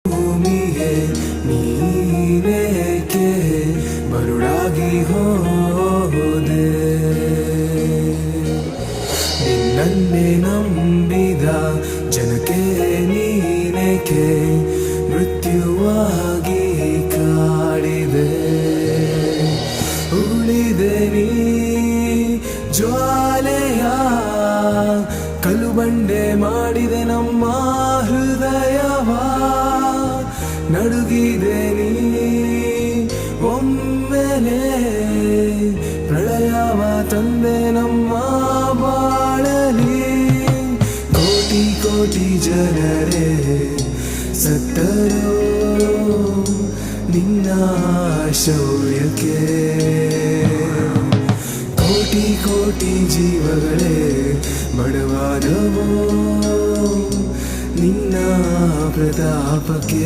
ಭೂಮಿಗೆ ನೀನೇಕೆ ಮರುಳಾಗಿ ಹೋದೆ. ನಿನ್ನನ್ನೇ ನಂಬಿದ ಜನಕ್ಕೆ ನೀನೇಕೆ ಮೃತ್ಯುವಾಗಿ ಕಾಡಿದೆ. ಉಳಿದೆ ನೀ ಜ್ವಾಲೆಯ ಕಲ್ಲು ಬಂಡೆ ಮಾಡಿದೆ ನಮ್ಮ ಹೃದಯವ. ನಡುಗಿದೆ ನೀ ಒಮ್ಮೆಲೆ ಪ್ರಳಯವ ತಂದೆ ನಮ್ಮ ಬಾಳಲಿ. ಕೋಟಿ ಕೋಟಿ ಜನರೇ ಸತ್ತರೋ ನಿನ್ನ ಶೌರ್ಯಕ್ಕೆ. ಕೋಟಿ ಕೋಟಿ ಜೀವಗಳೇ ಬಡವಾದವೋ ನಿನ್ನ ಪ್ರತಾಪಕ್ಕೆ.